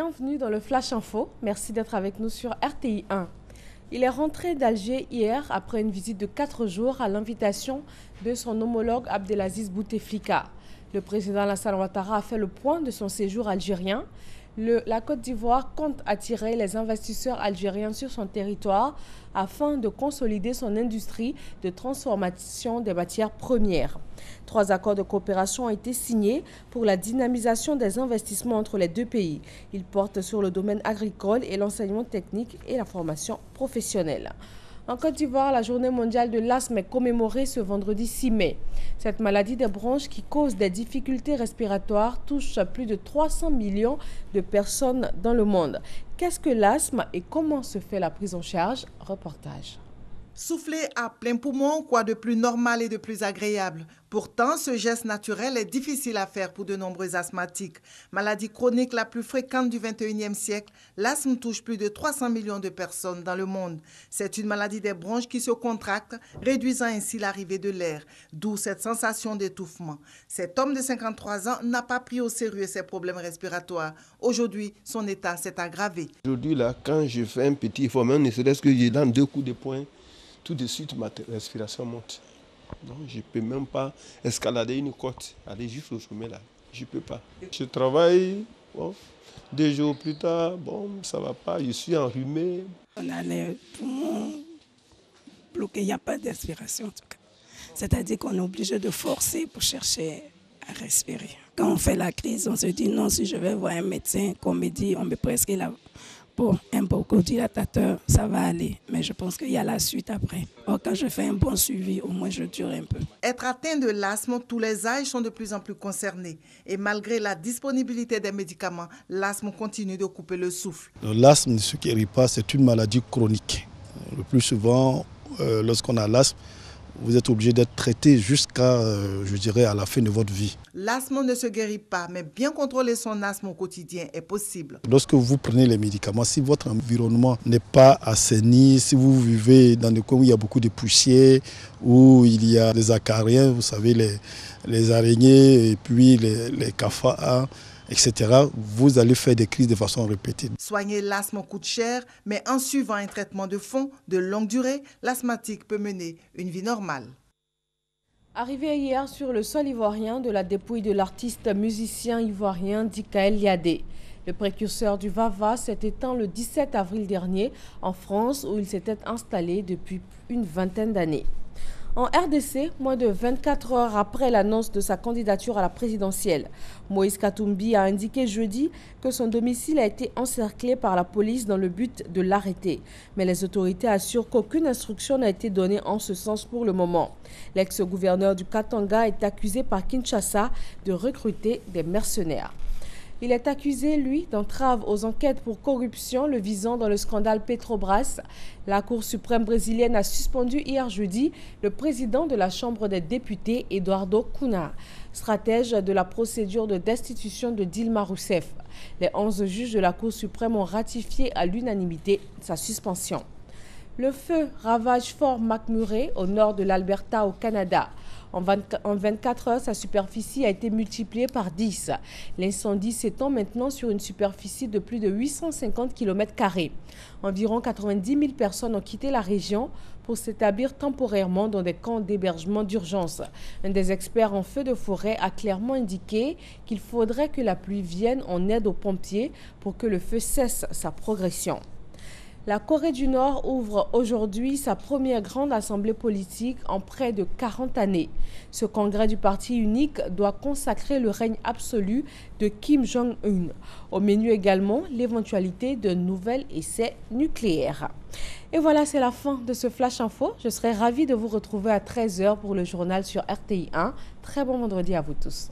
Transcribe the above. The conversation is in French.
Bienvenue dans le Flash Info. Merci d'être avec nous sur RTI 1. Il est rentré d'Alger hier après une visite de 4 jours à l'invitation de son homologue Abdelaziz Bouteflika. Le président Alassane Ouattara a fait le point de son séjour algérien. La Côte d'Ivoire compte attirer les investisseurs algériens sur son territoire afin de consolider son industrie de transformation des matières premières. 3 accords de coopération ont été signés pour la dynamisation des investissements entre les deux pays. Ils portent sur le domaine agricole et l'enseignement technique et la formation professionnelle. En Côte d'Ivoire, la journée mondiale de l'asthme est commémorée ce vendredi 6 mai. Cette maladie des bronches qui cause des difficultés respiratoires touche plus de 300 millions de personnes dans le monde. Qu'est-ce que l'asthme et comment se fait la prise en charge? Reportage. Souffler à plein poumon, quoi de plus normal et de plus agréable. Pourtant, ce geste naturel est difficile à faire pour de nombreux asthmatiques. Maladie chronique la plus fréquente du 21e siècle, l'asthme touche plus de 300 millions de personnes dans le monde. C'est une maladie des bronches qui se contracte, réduisant ainsi l'arrivée de l'air, d'où cette sensation d'étouffement. Cet homme de 53 ans n'a pas pris au sérieux ses problèmes respiratoires. Aujourd'hui, son état s'est aggravé. Aujourd'hui, là, quand je fais un petit effort, même ne serait-ce que je donne 2 coups de poing, tout de suite, ma respiration monte. Donc, je ne peux même pas escalader une côte, aller jusqu'au sommet là. Je ne peux pas. Je travaille, bon, 2 jours plus tard, bon, ça ne va pas, je suis enrhumé. On a les poumons bloqués, il n'y a pas d'aspiration en tout cas. C'est-à-dire qu'on est obligé de forcer pour chercher à respirer. Quand on fait la crise, on se dit non, si je vais voir un médecin, qu'on me dit, on me prescrit la... Pour un bronchodilatateur, ça va aller, mais je pense qu'il y a la suite après. Or, quand je fais un bon suivi, au moins je dure un peu. Être atteint de l'asthme, tous les âges sont de plus en plus concernés. Et malgré la disponibilité des médicaments, l'asthme continue de couper le souffle. L'asthme ne se guérit pas, c'est une maladie chronique. Le plus souvent, lorsqu'on a l'asthme, vous êtes obligé d'être traité jusqu'à, je dirais, à la fin de votre vie. L'asthme ne se guérit pas, mais bien contrôler son asthme au quotidien est possible. Lorsque vous prenez les médicaments, si votre environnement n'est pas assaini, si vous vivez dans des coins où il y a beaucoup de poussière, où il y a des acariens, vous savez, les araignées et puis les cafards, etc., vous allez faire des crises de façon répétée. Soigner l'asthme coûte cher, mais en suivant un traitement de fond de longue durée, l'asthmatique peut mener une vie normale. Arrivé hier sur le sol ivoirien de la dépouille de l'artiste musicien ivoirien Dikaël Yadé. Le précurseur du Vava s'est éteint le 17 avril dernier en France où il s'était installé depuis une vingtaine d'années. En RDC, moins de 24 heures après l'annonce de sa candidature à la présidentielle, Moïse Katumbi a indiqué jeudi que son domicile a été encerclé par la police dans le but de l'arrêter. Mais les autorités assurent qu'aucune instruction n'a été donnée en ce sens pour le moment. L'ex-gouverneur du Katanga est accusé par Kinshasa de recruter des mercenaires. Il est accusé, lui, d'entrave aux enquêtes pour corruption le visant dans le scandale Petrobras. La Cour suprême brésilienne a suspendu hier jeudi le président de la Chambre des députés, Eduardo Cunha, stratège de la procédure de destitution de Dilma Rousseff. Les 11 juges de la Cour suprême ont ratifié à l'unanimité sa suspension. Le feu ravage Fort McMurray au nord de l'Alberta au Canada. En 24 heures, sa superficie a été multipliée par 10. L'incendie s'étend maintenant sur une superficie de plus de 850 km². Environ 90 000 personnes ont quitté la région pour s'établir temporairement dans des camps d'hébergement d'urgence. Un des experts en feu de forêt a clairement indiqué qu'il faudrait que la pluie vienne en aide aux pompiers pour que le feu cesse sa progression. La Corée du Nord ouvre aujourd'hui sa première grande assemblée politique en près de 40 années. Ce congrès du parti unique doit consacrer le règne absolu de Kim Jong-un. Au menu également, l'éventualité d'un nouvel essai nucléaire. Et voilà, c'est la fin de ce Flash Info. Je serai ravie de vous retrouver à 13 h pour le journal sur RTI 1. Très bon vendredi à vous tous.